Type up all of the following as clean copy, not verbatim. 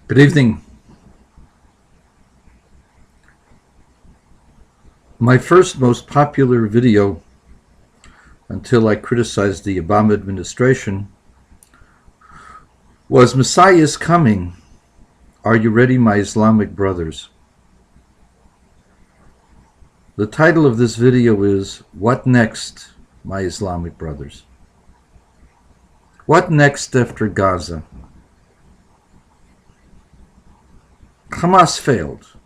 Good evening. My first most popular video, until I criticized the Obama administration, was Messiah is Coming. Are you ready, my Islamic brothers? The title of this video is, What Next, my Islamic brothers? What next after Gaza? Hamas failed.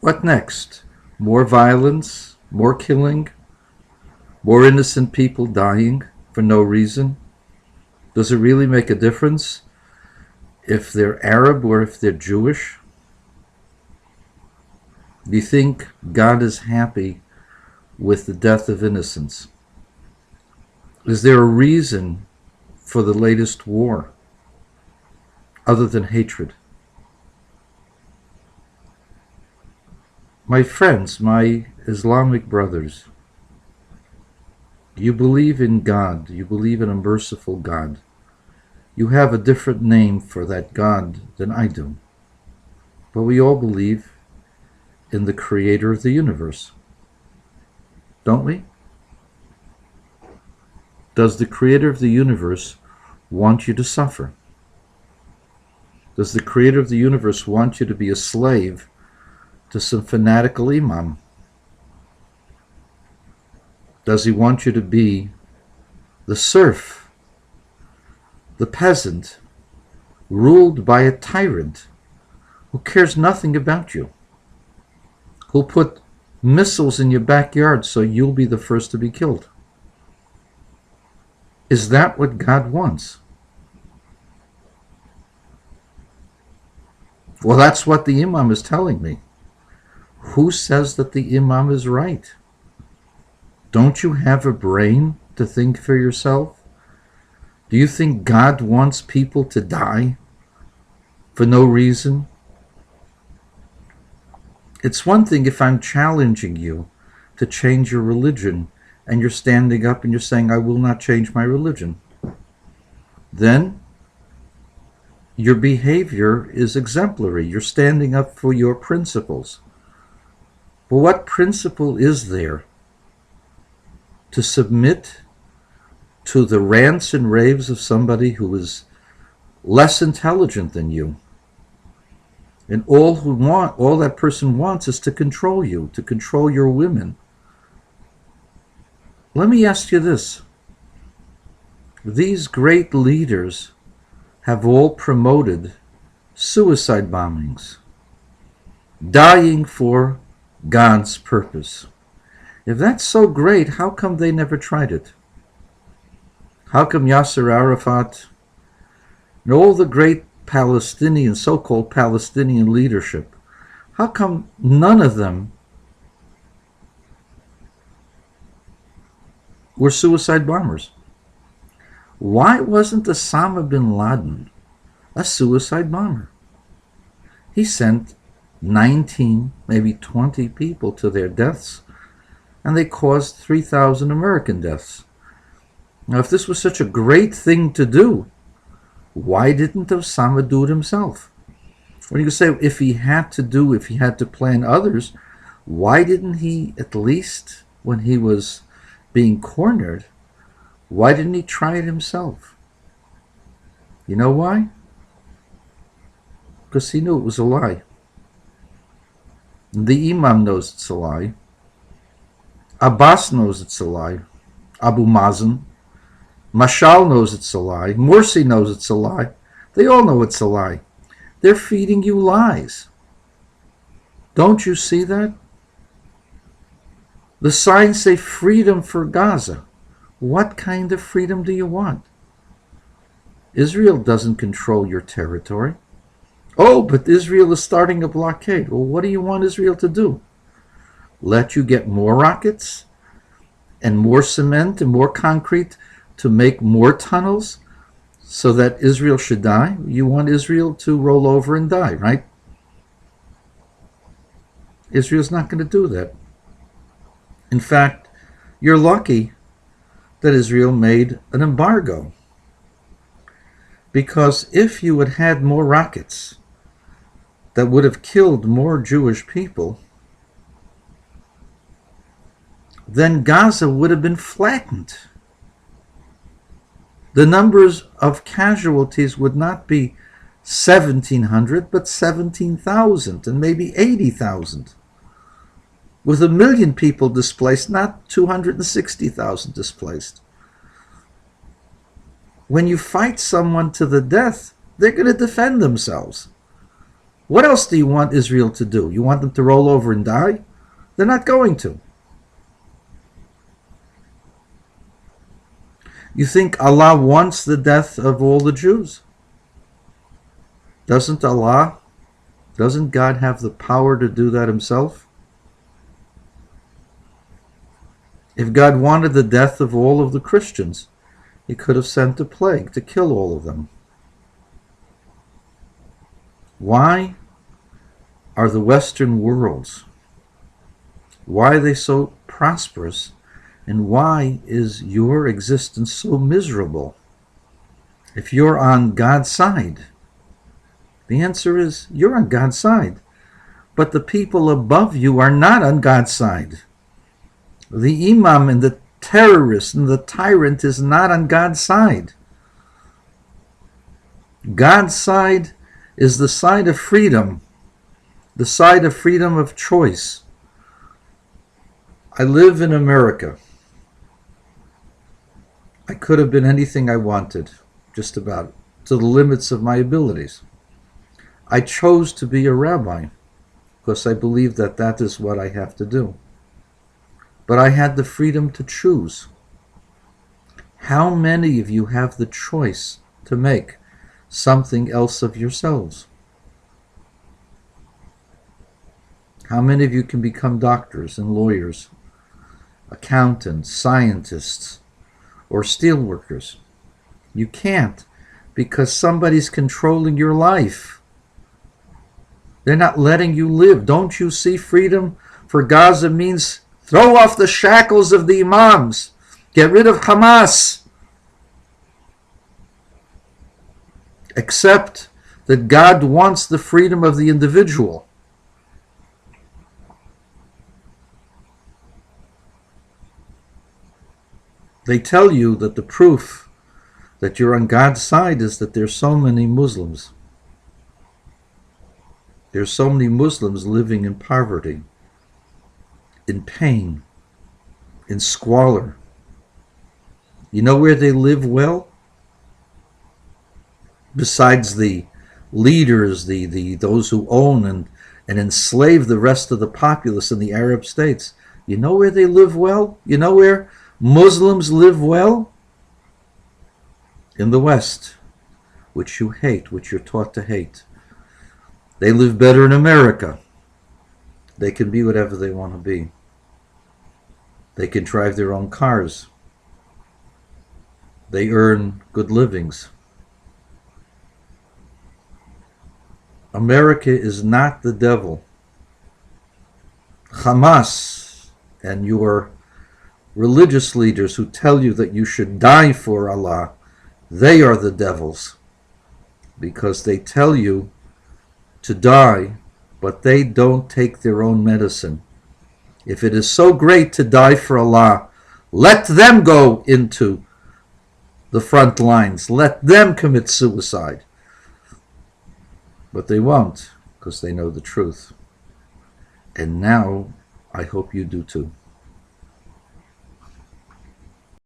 What next? More violence, more killing, more innocent people dying for no reason? Does it really make a difference if they're Arab or if they're Jewish? Do you think God is happy with the death of innocents? Is there a reason for the latest war other than hatred? My friends, my Islamic brothers, you believe in God, you believe in a merciful God. You have a different name for that God than I do. But we all believe in the creator of the universe, don't we? Does the creator of the universe want you to suffer? Does the creator of the universe want you to be a slave to some fanatical imam? Does he want you to be the serf, the peasant, ruled by a tyrant who cares nothing about you, who'll put missiles in your backyard so you'll be the first to be killed? Is that what God wants? Well, that's what the imam is telling me. Who says that the imam is right? Don't you have a brain to think for yourself? Do you think God wants people to die for no reason? It's one thing if I'm challenging you to change your religion and you're standing up and you're saying, I will not change my religion. Then your behavior is exemplary. You're standing up for your principles. But what principle is there to submit to the rants and raves of somebody who is less intelligent than you? And all that person wants is to control you, to control your women. Let me ask you this. These great leaders have all promoted suicide bombings, dying for God's purpose. If that's so great, how come they never tried it? How come Yasser Arafat and all the great Palestinian, so-called Palestinian leadership, how come none of them were suicide bombers? Why wasn't Osama bin Laden a suicide bomber? He sent 19, maybe 20 people to their deaths, and they caused 3,000 American deaths. Now, if this was such a great thing to do, why didn't Osama do it himself? When you say if he had to plan others, why didn't he, at least when he was being cornered, why didn't he try it himself? You know why? Because he knew it was a lie. The imam knows it's a lie. Abbas knows it's a lie. Abu Mazen. Mashal knows it's a lie. Morsi knows it's a lie. They all know it's a lie. They're feeding you lies. Don't you see that? The signs say freedom for Gaza. What kind of freedom do you want? Israel doesn't control your territory. Oh, but Israel is starting a blockade. Well, what do you want Israel to do? Let you get more rockets and more cement and more concrete to make more tunnels so that Israel should die? You want Israel to roll over and die, right? Israel's not going to do that. In fact, you're lucky that Israel made an embargo. Because if you had had more rockets that would have killed more Jewish people, then Gaza would have been flattened. The numbers of casualties would not be 1,700, but 17,000 and maybe 80,000. With 1 million people displaced, not 260,000 displaced. When you fight someone to the death, they're going to defend themselves. What else do you want Israel to do? You want them to roll over and die? They're not going to. You think Allah wants the death of all the Jews? Doesn't God have the power to do that himself? If God wanted the death of all of the Christians, he could have sent a plague to kill all of them. Why are the Western worlds, why are they so prosperous, and why is your existence so miserable? If you're on God's side, the answer is you're on God's side. But the people above you are not on God's side. The imam and the terrorist and the tyrant is not on God's side. God's side is the side of freedom, the side of freedom of choice. I live in America. I could have been anything I wanted, just about, to the limits of my abilities. I chose to be a rabbi because I believe that that is what I have to do. But I had the freedom to choose. How many of you have the choice to make something else of yourselves? How many of you can become doctors and lawyers, accountants, scientists, or steelworkers? You can't, because somebody's controlling your life. They're not letting you live. Don't you see freedom for Gaza means throw off the shackles of the imams. Get rid of Hamas. Accept that God wants the freedom of the individual. They tell you that the proof that you're on God's side is that there's so many Muslims. There's so many Muslims living in poverty, in pain, in squalor. You know where they live well? Besides the leaders, those who own and enslave the rest of the populace in the Arab states. You know where they live well? You know where Muslims live well? In the West, which you hate, which you're taught to hate. They live better in America. They can be whatever they want to be. They can drive their own cars. They earn good livings. America is not the devil. Hamas and your religious leaders who tell you that you should die for Allah, they are the devils, because they tell you to die, but they don't take their own medicine. If it is so great to die for Allah, let them go into the front lines. Let them commit suicide. But they won't, because they know the truth. And now, I hope you do too.